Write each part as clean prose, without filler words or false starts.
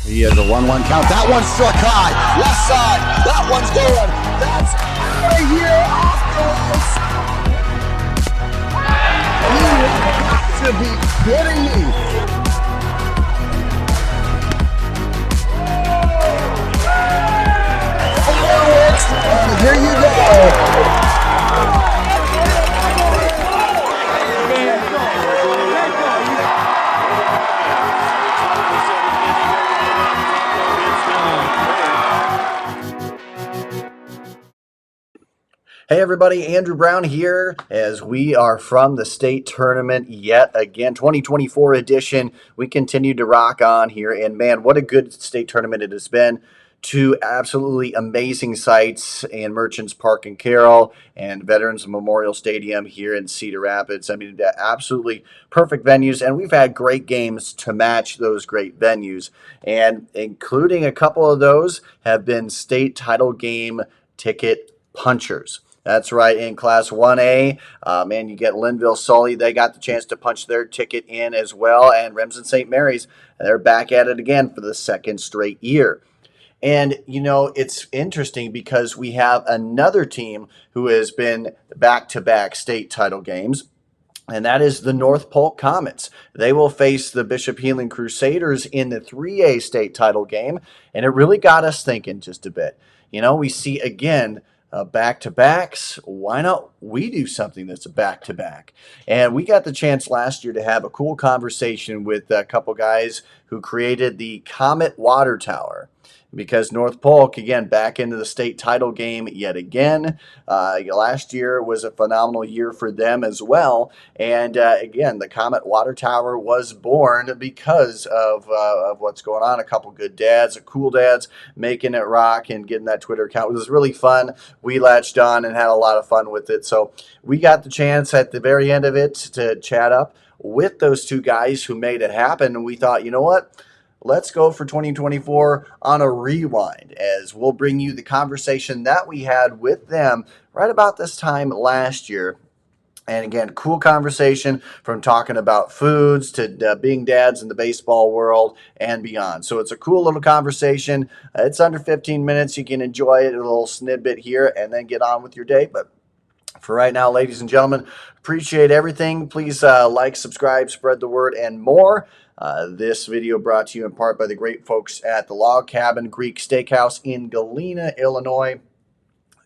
He has a 1-1 count. That one's struck high. Left side. That one's going. That's out of here off the ropes. You have to be kidding me. Fireworks. And here you go. Hey everybody, Andrew Brown here as we are from the state tournament yet again, 2024 edition. We continue to rock on here, and man, what a good state tournament it has been. Two absolutely amazing sites in Merchants Park and Carroll and Veterans Memorial Stadium here in Cedar Rapids. I mean, absolutely perfect venues, and we've had great games to match those great venues, and including a couple of those have been state title game ticket punchers. That's right, in Class 1A, and you get Linville Sully. They got the chance to punch their ticket in as well, and Remsen St. Mary's, they're back at it again for the second straight year. And, you know, it's interesting because we have another team who has been back-to-back state title games, and that is the North Polk Comets. They will face the Bishop Healing Crusaders in the 3A state title game, and it really got us thinking just a bit. You know, we see, again, back-to-backs. Why not we do something that's a back-to-back? And we got the chance last year to have a cool conversation with a couple guys who created the Comet water tower, because North Polk, again, back into the state title game yet again. Last year was a phenomenal year for them as well. And again, the Comet water tower was born because of what's going on. A couple good dads, cool dads, making it rock and getting that Twitter account. It was really fun. We latched on and had a lot of fun with it. So we got the chance at the very end of it to chat up with those two guys who made it happen. And we thought, you know what? Let's go for 2024 on a ReWind, as we'll bring you the conversation that we had with them right about this time last year. And again, cool conversation from talking about foods to being dads in the baseball world and beyond. So it's a cool little conversation. It's under 15 minutes. You can enjoy it, a little snippet here, and then get on with your day. But for right now, ladies and gentlemen, appreciate everything. Please like, subscribe, spread the word, and more. This video brought to you in part by the great folks at the Log Cabin Greek Steakhouse in Galena, Illinois.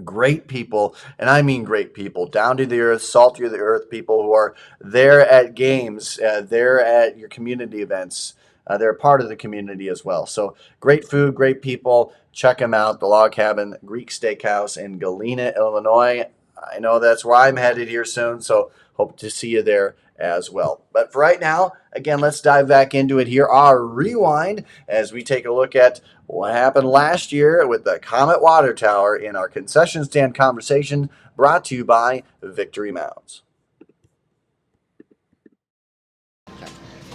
Great people, and I mean great people, down to the earth, salty of the earth people who are there at games, there at your community events. They're part of the community as well. So great food, great people. Check them out, the Log Cabin Greek Steakhouse in Galena, Illinois. I know that's where I'm headed here soon, so hope to see you there as well. But for right now, again, let's dive back into it here, our ReWind, as we take a look at what happened last year with the Comet Water Tower in our concession stand conversation, brought to you by Victory Mounds.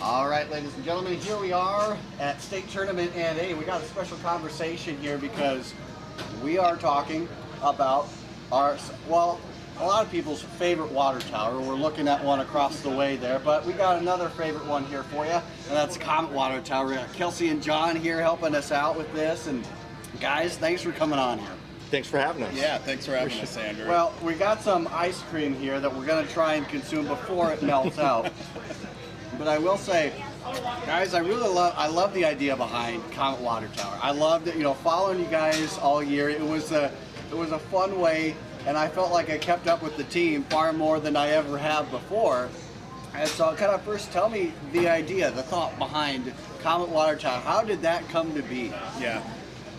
All right, ladies and gentlemen, here we are at state tournament, and hey, we got a special conversation here because we are talking about our, well, a lot of people's favorite water tower. We're looking at one across the way there, but we got another favorite one here for you, and that's Comet Water Tower. We got Kelsey and John here helping us out with this, and guys, thanks for coming on here. Thanks for having us. Yeah, thanks for having us, Andrew. Well, we got some ice cream here that we're going to try and consume before it melts out. But I will say, guys, I love the idea behind Comet Water Tower. I loved it, following you guys all year. It was a fun way. And I felt like I kept up with the team far more than I ever have before. And so kind of first tell me the idea, the thought behind Comet Water Tower. How did that come to be?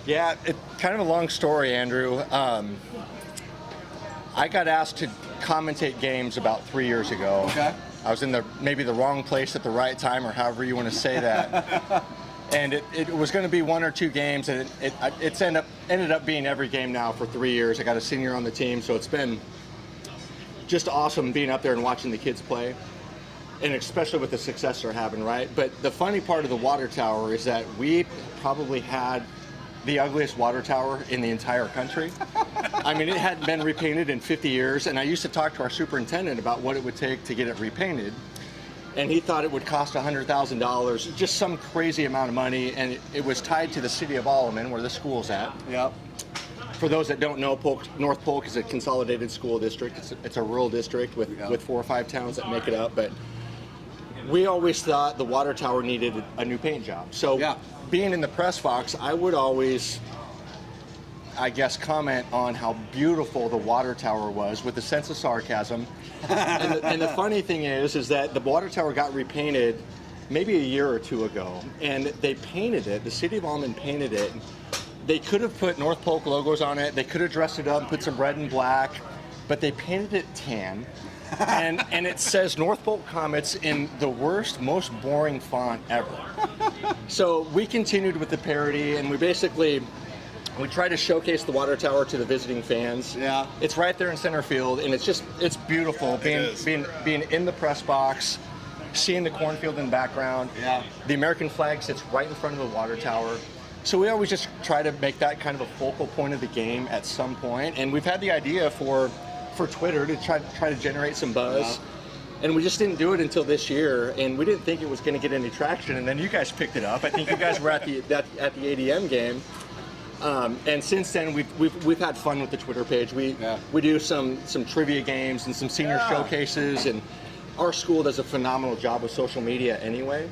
Yeah, it's kind of a long story, Andrew. I got asked to commentate games about 3 years ago. Okay. I was in maybe the wrong place at the right time, or however you want to say that. And it was going to be one or two games, and it's ended up being every game now for 3 years. I got a senior on the team, so it's been just awesome being up there and watching the kids play, and especially with the success they're having, right? But the funny part of the water tower is that we probably had the ugliest water tower in the entire country. I mean, it hadn't been repainted in 50 years, and I used to talk to our superintendent about what it would take to get it repainted. and he thought it would cost $100,000, just some crazy amount of money, and it was tied to the city of Alleman, where the school's at. Yep. For those that don't know, North Polk is a consolidated school district. It's a rural district with 4 or 5 towns that make it up, but we always thought the water tower needed a new paint job. So being in the press box, I would always, I guess, comment on how beautiful the water tower was with a sense of sarcasm. And the funny thing is that the water tower got repainted maybe a year or 2 ago, and they painted it, the city of Alleman painted it. They could have put North Polk logos on it, they could have dressed it up and put some red and black, but they painted it tan. and it says North Polk Comets in the worst, most boring font ever. So we continued with the parody, and we try to showcase the water tower to the visiting fans. Yeah. It's right there in center field, and it's beautiful being in the press box, seeing the cornfield in the background. Yeah. The American flag sits right in front of the water tower. So we always just try to make that kind of a focal point of the game at some point. And we've had the idea for Twitter to try to generate some buzz. And we just didn't do it until this year, and we didn't think it was going to get any traction. And then you guys picked it up. I think you guys were at the ADM game. And since then, we've had fun with the Twitter page. We do some trivia games and some senior showcases, and our school does a phenomenal job with social media anyway.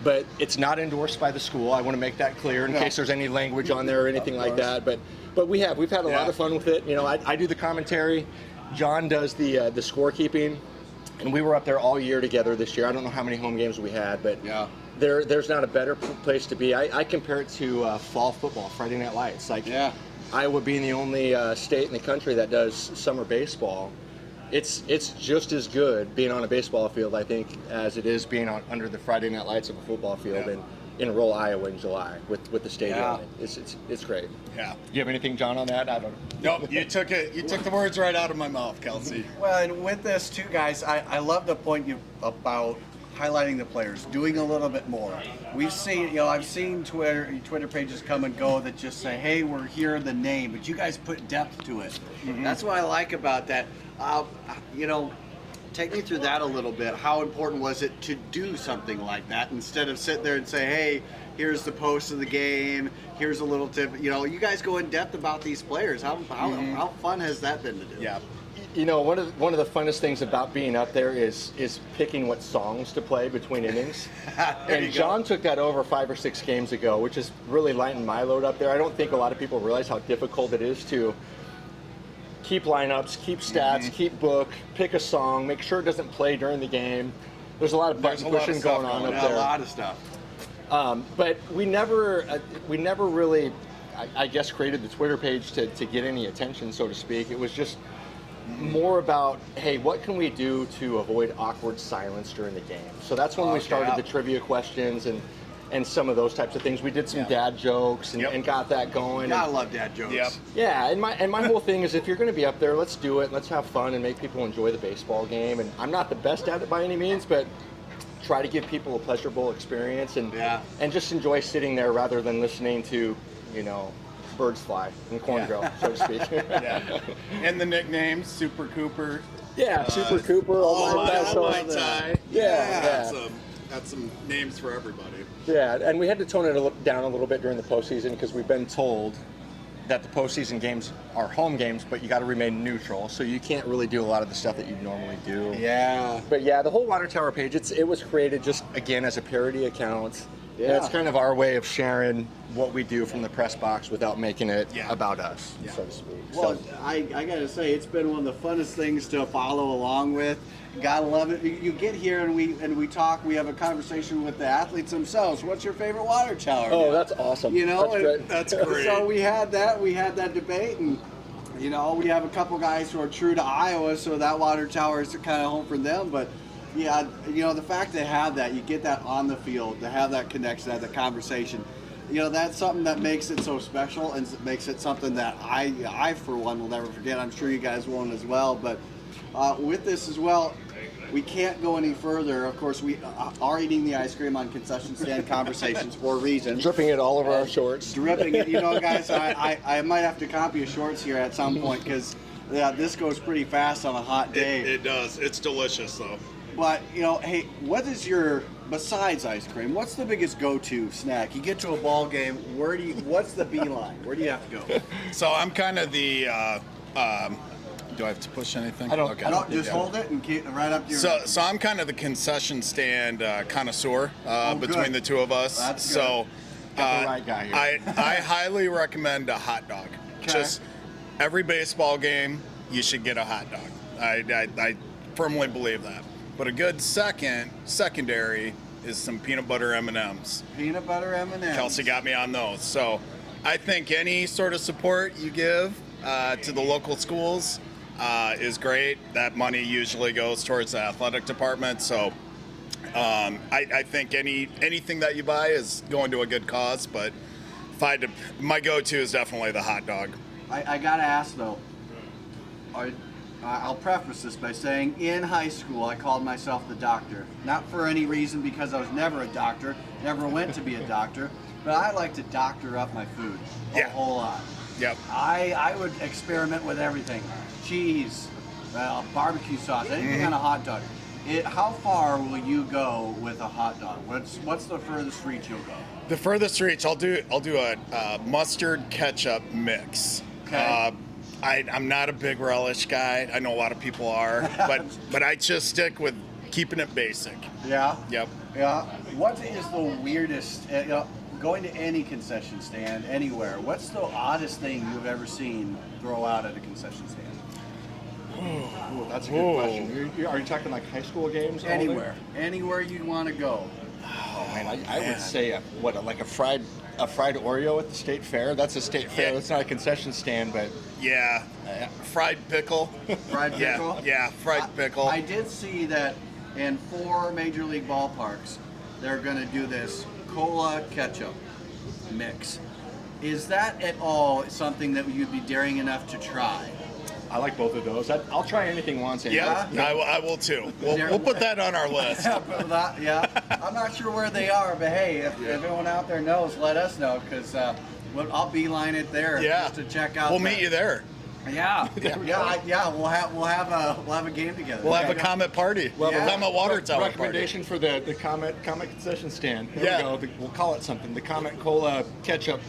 But it's not endorsed by the school. I want to make that clear in case there's any language on there or anything like that. But we've had a lot of fun with it. You know, I do the commentary. John does the scorekeeping, and we were up there all year together this year. I don't know how many home games we had, but there's not a better place to be. I compare it to fall football, Friday Night Lights. Like Iowa being the only state in the country that does summer baseball. It's just as good being on a baseball field, I think, as it is being under the Friday Night Lights of a football field in rural Iowa in July with the stadium. It's great. Yeah. Do you have anything, John, on that? I don't know. Nope, you took the words right out of my mouth, Kelsey. Well, and with this too, guys, I love the point about highlighting the players, doing a little bit more. We've seen, I've seen Twitter pages come and go that just say, hey, we're here, the name, but you guys put depth to it. Mm-hmm. That's what I like about that. Take me through that a little bit. How important was it to do something like that instead of sit there and say, hey, here's the post of the game, here's a little tip. You guys go in depth about these players. How fun has that been to do? Yeah. One of the funnest things about being up there is picking what songs to play between innings. And John took that over 5 or 6 games ago, which is really lightened my load up there. I don't think a lot of people realize how difficult it is to keep lineups, keep stats, keep book, pick a song, make sure it doesn't play during the game. There's a lot of button pushing going on up there. A lot of stuff. But we never really, I guess, created the Twitter page to get any attention, so to speak. It was just more about, hey, what can we do to avoid awkward silence during the game? So that's when we started the trivia questions and some of those types of things. We did some dad jokes and got that going. Gotta love dad jokes. Yep. Yeah, and my whole thing is, if you're going to be up there, let's do it. Let's have fun and make people enjoy the baseball game. And I'm not the best at it by any means, but try to give people a pleasurable experience and just enjoy sitting there rather than listening to, birds fly and corn grow, so to speak. And the nicknames, Super Cooper. Yeah, Super Cooper. My tie. Yeah. That's some names for everybody. Yeah, and we had to tone it down a little bit during the postseason because we've been told that the postseason games are home games, but you got to remain neutral, so you can't really do a lot of the stuff that you normally do. Yeah. But the whole Water Tower page, it was created just, again, as a parody account. Yeah. And it's kind of our way of sharing what we do from the press box without making it about us, so to speak. Well, I gotta say, it's been one of the funnest things to follow along with. Gotta love it. You get here and we talk. We have a conversation with the athletes themselves. What's your favorite water tower? Oh, that's awesome. That's great. So we had that debate, and we have a couple guys who are true to Iowa, so that water tower is kind of home for them. But the fact to have that, you get that on the field, to have that connection, have that conversation. That's something that makes it so special and makes it something that I for one will never forget. I'm sure you guys won't as well. But with this as well, we can't go any further. Of course, we are eating the ice cream on concession stand conversations for a reason. Dripping it all over our shorts. Dripping it. Guys, I might have to copy your shorts here at some point because Yeah, this goes pretty fast on a hot day. It does. It's delicious though. But, hey, what is your, besides ice cream, what's the biggest go-to snack? You get to a ball game, what's the beeline? Where do you have to go? So I'm kind of the. Do I have to push anything? I don't- Okay. I Don't just hold it and keep it right up to your. So I'm kind of the concession stand connoisseur between good. the two of us. That's good. So Got the right guy here. I highly recommend a hot dog. Okay. Just every baseball game, you should get a hot dog. I firmly believe that. But a good secondary is some peanut butter M&Ms. Peanut butter M&Ms. Kelsey got me on those. So I think any sort of support you give to the local schools is great. That money usually goes towards the athletic department. So I think anything that you buy is going to a good cause. But if I had to, my go-to is definitely the hot dog. I gotta ask though. I'll preface this by saying, in high school, I called myself the doctor. Not for any reason, because I was never a doctor, never went to be a doctor, but I like to doctor up my food a whole lot. Yep. I would experiment with everything: cheese, barbecue sauce, anything on a hot dog. How far will you go with a hot dog? What's the furthest reach you'll go? The furthest reach, I'll do a mustard ketchup mix. Okay. I'm not a big relish guy. I know a lot of people are, but I just stick with keeping it basic. Yeah. Yep. Yeah. What is the weirdest? Going to any concession stand anywhere. What's the oddest thing you've ever seen throw out at a concession stand? Ooh, that's a good question. Are you talking like high school games? only? Anywhere you'd want to go. Oh man, I would say like a fried Oreo at the state fair. That's a state fair. Yeah. That's not a concession stand, but Yeah. Fried pickle. Fried pickle? Yeah, fried pickle. I did see that in 4 major league ballparks, they're going to do this cola ketchup mix. Is that at all something that you'd be daring enough to try? I like both of those. I'll try anything once. Yeah, I will too. We'll put that on our list. Yeah, I'm not sure where they are, but hey, if everyone out there knows, let us know, because I'll beeline it there just to check out. We'll meet you there. Yeah. We'll have a game together. We'll have a Comet party. We'll have a Comet water tower Recommendation for the Comet concession stand. Here Yeah. we go. We'll call it something. The Comet Cola ketchup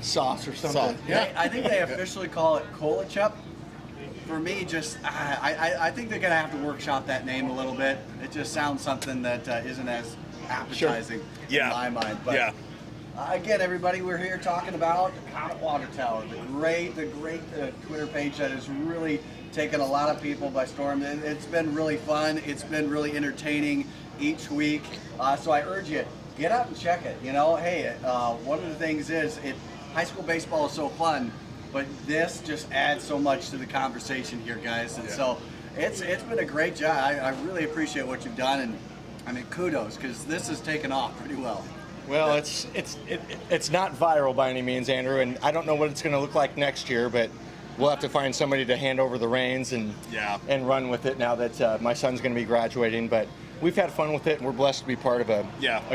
sauce or something. Yeah. I think they officially call it Cola Chup. For me, I think they're gonna have to workshop that name a little bit. It just sounds something that isn't as appetizing in my mind. But again, everybody, we're here talking about the Comet Water Tower, the great Twitter page that has really taken a lot of people by storm. It's been really fun. It's been really entertaining each week. So I urge you, get out and check it. Hey, one of the things is high school baseball is so fun. But this just adds so much to the conversation here, guys. And so it's been a great job. I really appreciate what you've done, and I mean, kudos, because this has taken off pretty well. Well, it's not viral by any means, Andrew, and I don't know what it's going to look like next year, but we'll have to find somebody to hand over the reins and run with it now that my son's going to be graduating. But we've had fun with it, and we're blessed to be part of a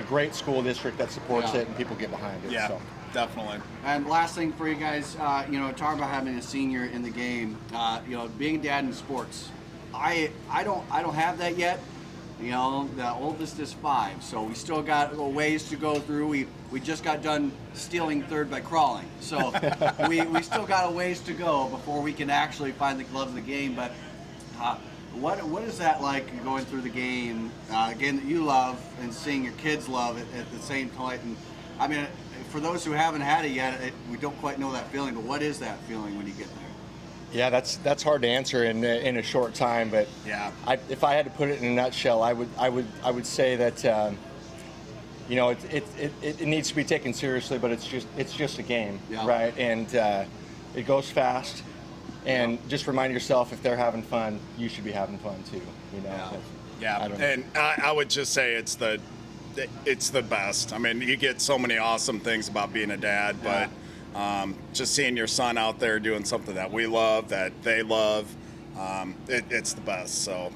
great school district that supports it and people get behind it. Yeah. So. Definitely. And last thing for you guys, talking about having a senior in the game, being a dad in sports. I don't have that yet. The oldest is 5, so we still got a ways to go through. We just got done stealing third by crawling, so we still got a ways to go before we can actually find the love of the game. But what is that like going through the game, game that you love, and seeing your kids love it at the same time? And I mean, for those who haven't had it yet, we don't quite know that feeling. But what is that feeling when you get there? Yeah, that's hard to answer in a short time. But if I had to put it in a nutshell, I would say that it needs to be taken seriously, but it's just a game, right? And it goes fast. And just remind yourself, if they're having fun, you should be having fun too. And I would just say it's the best. I mean, you get so many awesome things about being a dad, but just seeing your son out there doing something that we love, that they love, it's the best. So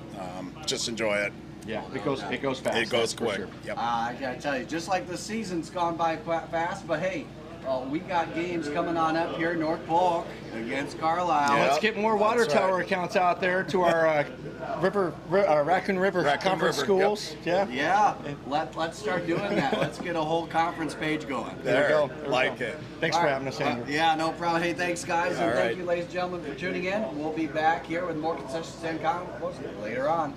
just enjoy it. Yeah, it goes fast. It goes quick. Sure. Yep. I gotta tell you, just like the season's gone by quite fast, but hey, We got games coming on up here in North Polk against Carlisle. Yeah. Let's get more water That's tower right. accounts out there to our Raccoon River Conference River, yep. schools. Yeah. Yeah, let's start doing that. Let's get a whole conference page going. There we go. Like it. Thanks for having us, Andrew. Yeah, no problem. Hey, thanks, guys, and All thank right. you, ladies and gentlemen, for tuning in. We'll be back here with more concession stand combos later on.